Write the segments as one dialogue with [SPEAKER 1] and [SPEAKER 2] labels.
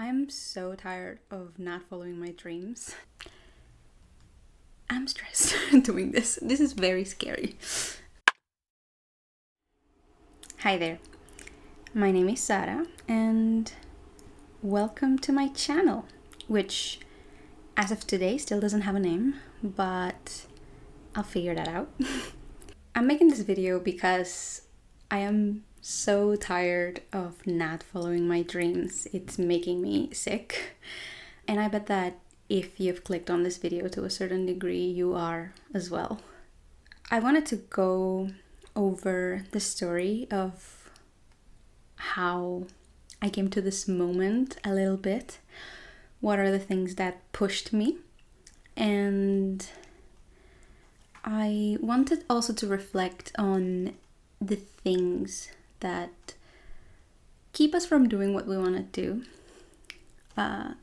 [SPEAKER 1] I'm so tired of not following my dreams. I'm stressed doing this. This is very scary. Hi there. My name is Sara and welcome to my channel, which as of today still doesn't have a name, but I'll figure that out. I'm making this video because I am so tired of not following my dreams. It's making me sick. And I bet that if you've clicked on this video to a certain degree, you are as well. I wanted to go over the story of how I came to this moment a little bit. What are the things that pushed me? And I wanted also to reflect on the things that keep us from doing what we want to do.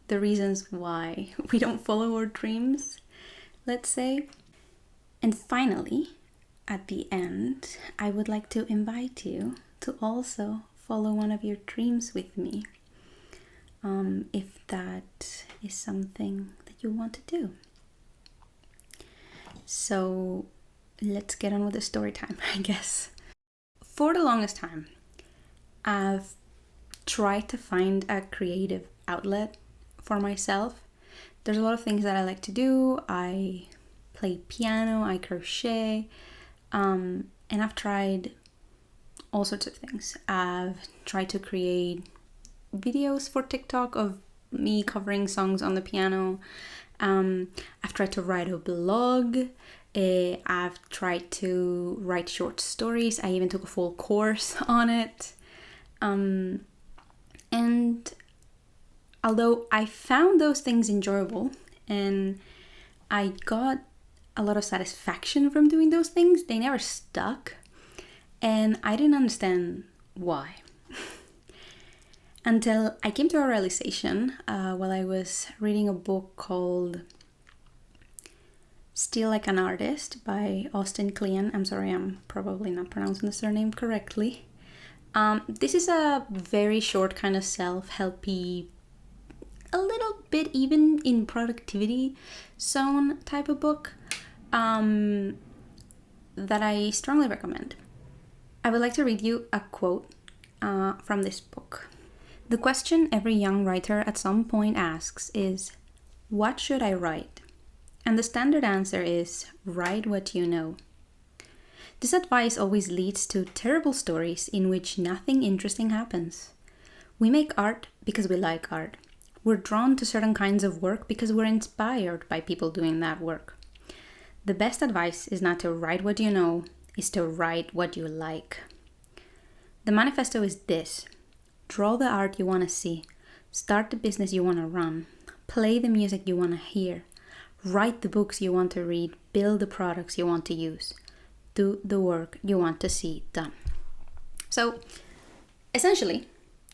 [SPEAKER 1] The reasons why we don't follow our dreams, let's say. And finally, at the end, I would like to invite you to also follow one of your dreams with me, if that is something that you want to do. So let's get on with the story time, I guess. For the longest time, I've tried to find a creative outlet for myself. There's a lot of things that I like to do. I play piano, I crochet, and I've tried all sorts of things. I've tried to create videos for TikTok of me covering songs on the piano. I've tried to write a blog. I've tried to write short stories. I even took a full course on it. And although I found those things enjoyable and I got a lot of satisfaction from doing those things, they never stuck. And I didn't understand why. Until I came to a realization while I was reading a book called Still Like an Artist by Klein. I'm sorry, I'm probably not pronouncing the surname correctly. This is a very short kind of self-helpy, a little bit even in productivity zone type of book that I strongly recommend. I would like to read you a quote from this book. The question every young writer at some point asks is, what should I write? And the standard answer is, write what you know. This advice always leads to terrible stories in which nothing interesting happens. We make art because we like art. We're drawn to certain kinds of work because we're inspired by people doing that work. The best advice is not to write what you know, is to write what you like. The manifesto is this: draw the art you want to see, start the business you want to run, play the music you want to hear, write the books you want to read, build the products you want to use, do the work you want to see done. So, essentially,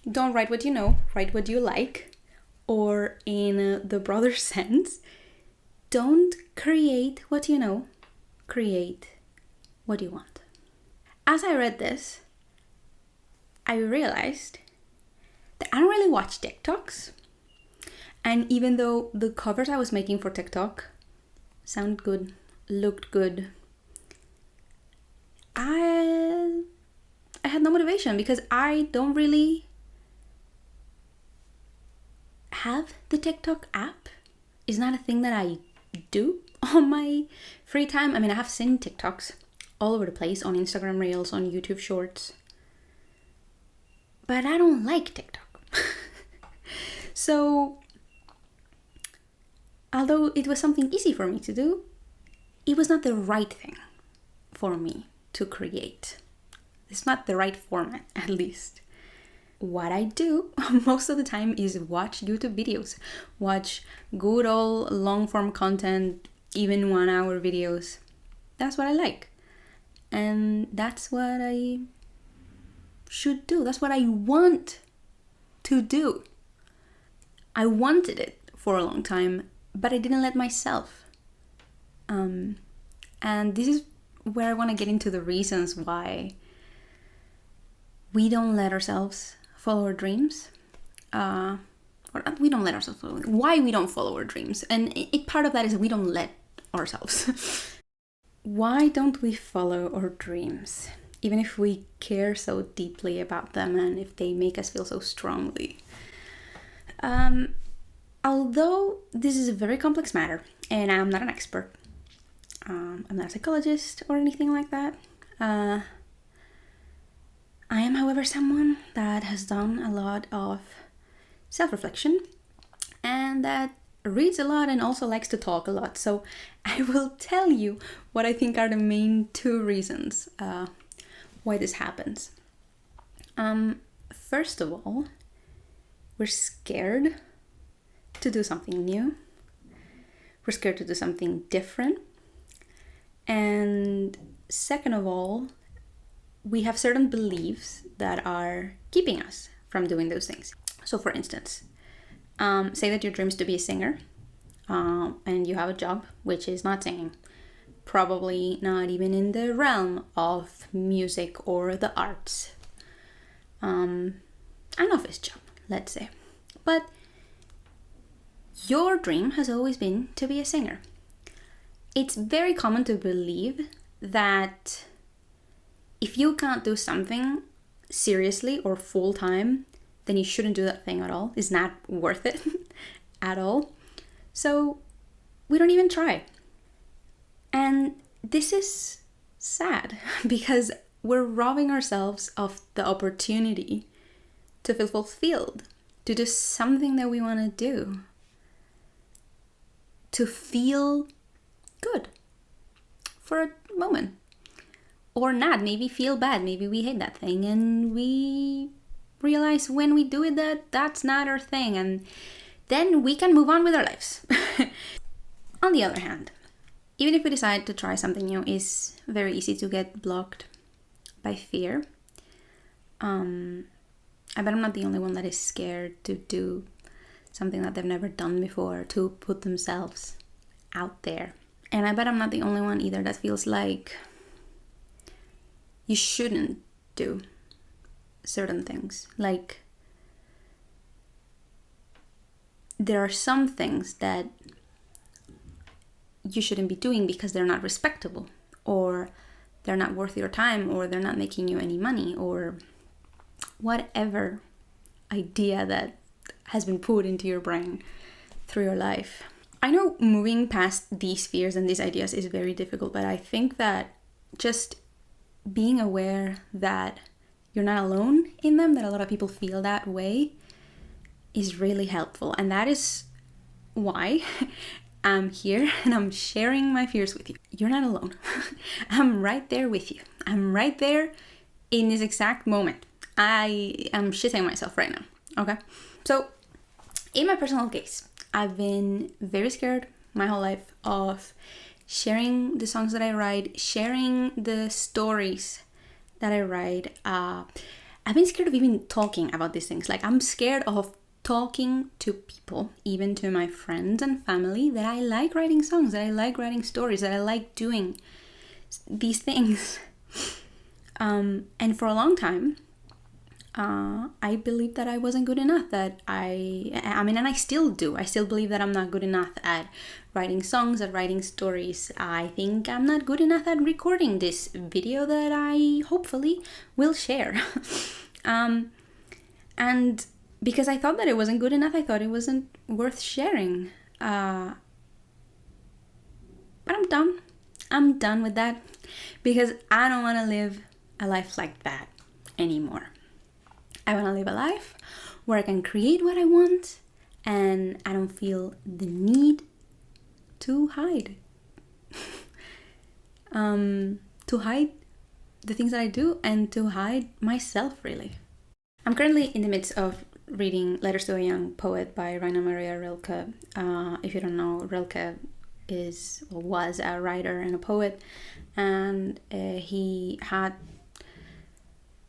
[SPEAKER 1] don't write what you know, write what you like, or in the broader sense, don't create what you know, create what you want. As I read this, I realized that I don't really watch TikToks. And even though the covers I was making for TikTok sounded good, looked good, I had no motivation because I don't really have the TikTok app. It's not a thing that I do on my free time. I mean, I have seen TikToks all over the place on Instagram Reels, on YouTube Shorts, but I don't like TikTok. So although it was something easy for me to do, it was not the right thing for me to create. It's not the right format, at least. What I do most of the time is watch YouTube videos, watch good old long form content, even 1 hour videos. That's what I like. And that's what I should do. That's what I want to do. I wanted it for a long time, but I didn't let myself. And this is where I want to get into the reasons why we don't let ourselves follow our dreams. or we don't let ourselves follow, why we don't follow our dreams. And part of that is that we don't let ourselves. Why don't we follow our dreams? Even if we care so deeply about them and if they make us feel so strongly. Although this is a very complex matter, and I'm not an expert, I'm not a psychologist or anything like that. I am, however, someone that has done a lot of self-reflection and that reads a lot and also likes to talk a lot. So I will tell you what I think are the main two reasons why this happens. First of all, we're scared to do something new. We're scared to do something different. And second of all, we have certain beliefs that are keeping us from doing those things. So for instance, say that your dream is to be a singer, and you have a job which is not singing, probably not even in the realm of music or the arts. An office job, let's say. But your dream has always been to be a singer. It's very common to believe that if you can't do something seriously or full time, then you shouldn't do that thing at all. It's not worth it at all. So we don't even try. And this is sad because we're robbing ourselves of the opportunity to feel fulfilled, to do something that we want to do, to feel good for a moment. Or not, maybe feel bad, maybe we hate that thing and we realize when we do it that that's not our thing, and then we can move on with our lives. On the other hand, even if we decide to try something new, it's very easy to get blocked by fear. I bet I'm not the only one that is scared to do something that they've never done before, to put themselves out there. And I bet I'm not the only one either that feels like you shouldn't do certain things. Like, there are some things that you shouldn't be doing because they're not respectable, or they're not worth your time, or they're not making you any money, or whatever idea that has been put into your brain through your life. I know moving past these fears and these ideas is very difficult, but I think that just being aware that you're not alone in them, that a lot of people feel that way, is really helpful. And that is why I'm here and I'm sharing my fears with you. You're not alone. I'm right there with you. I'm right there in this exact moment. I am shitting myself right now. Okay? So, in my personal case, I've been very scared my whole life of sharing the songs that I write, sharing the stories that I write. I've been scared of even talking about these things. Like, I'm scared of talking to people, even to my friends and family, that I like writing songs, that I like writing stories, that I like doing these things. And for a long time, I believed that I wasn't good enough, that I mean, and I still do. I still believe that I'm not good enough at writing songs, at writing stories. I think I'm not good enough at recording this video that I hopefully will share. And because I thought that it wasn't good enough, I thought it wasn't worth sharing. But I'm done. I'm done with that because I don't want to live a life like that anymore. I want to live a life where I can create what I want and I don't feel the need to hide. To hide the things that I do and to hide myself, really. I'm currently in the midst of reading Letters to a Young Poet by Rainer Rilke. If you don't know, Rilke was a writer and a poet, and he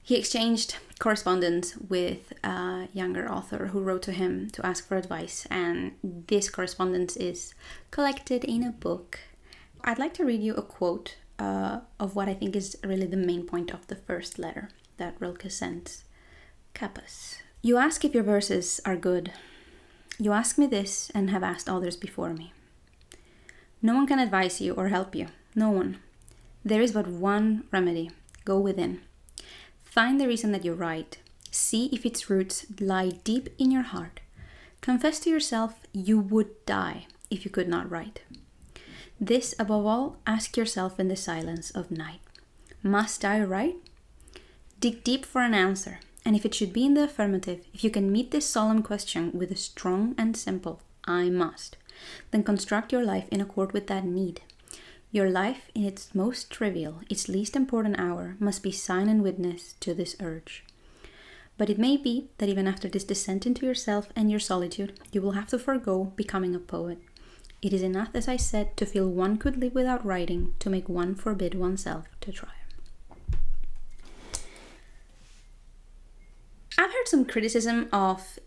[SPEAKER 1] exchanged correspondence with a younger author who wrote to him to ask for advice, and this correspondence is collected in a book. I'd like to read you a quote of what I think is really the main point of the first letter that Rilke sent Kappas. You ask if your verses are good. You ask me this and have asked others before me. No one can advise you or help you. No one. There is but one remedy. Go within. Find the reason that you write. See if its roots lie deep in your heart. Confess to yourself you would die if you could not write. This, above all, ask yourself in the silence of night. Must I write? Dig deep for an answer, and if it should be in the affirmative, if you can meet this solemn question with a strong and simple I must, then construct your life in accord with that need. Your life, in its most trivial, its least important hour, must be sign and witness to this urge. But it may be that even after this descent into yourself and your solitude, you will have to forego becoming a poet. It is enough, as I said, to feel one could live without writing, to make one forbid oneself to try. I've heard some criticism of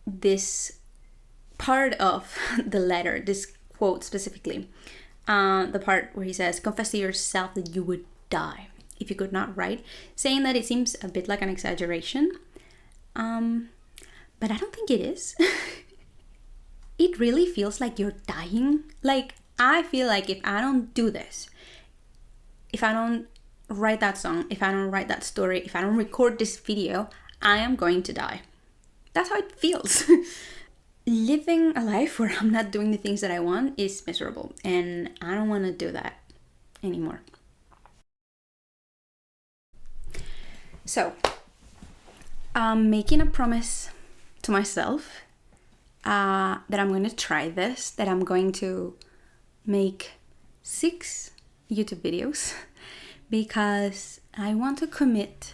[SPEAKER 1] this part of the letter, this quote specifically. The part where he says, confess to yourself that you would die if you could not write, saying that it seems a bit like an exaggeration. But I don't think it is. It really feels like you're dying. Like, I feel like if I don't do this, if I don't write that song, if I don't write that story, if I don't record this video, I am going to die. That's how it feels. Living a life where I'm not doing the things that I want is miserable, and I don't want to do that anymore. So, I'm making a promise to myself that I'm going to try this, that I'm going to make 6 YouTube videos because I want to commit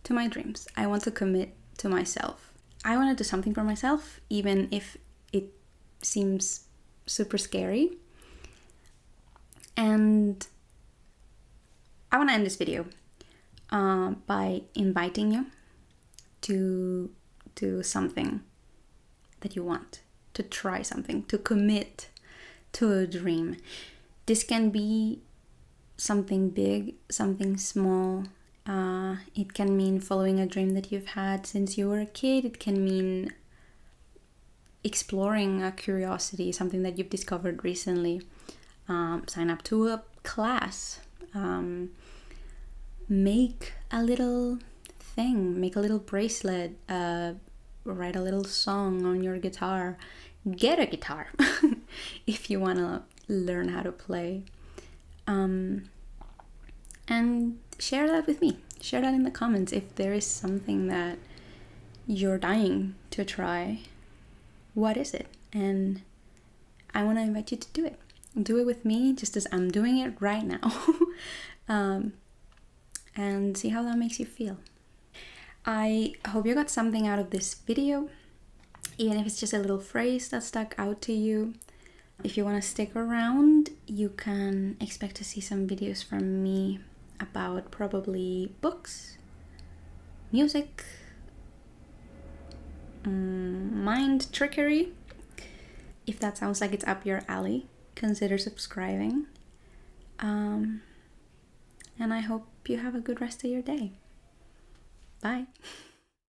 [SPEAKER 1] to my dreams. I want to commit to myself. I want to do something for myself, even if it seems super scary. And I want to end this video by inviting you to do something that you want, to try something, to commit to a dream. This can be something big, something small. It can mean following a dream that you've had since you were a kid. It can mean exploring a curiosity, something that you've discovered recently. Sign up to a class. Make a little thing. Make a little bracelet. Write a little song on your guitar. Get a guitar if you want to learn how to play. And share that with me. Share that in the comments if there is something that you're dying to try. What is it? And I want to invite you to do it. Do it with me just as I'm doing it right now. And see how that makes you feel. I hope you got something out of this video, even if it's just a little phrase that stuck out to you. If you want to stick around, you can expect to see some videos from me about probably books, music, mind trickery. If that sounds like it's up your alley, consider subscribing. And I hope you have a good rest of your day. Bye.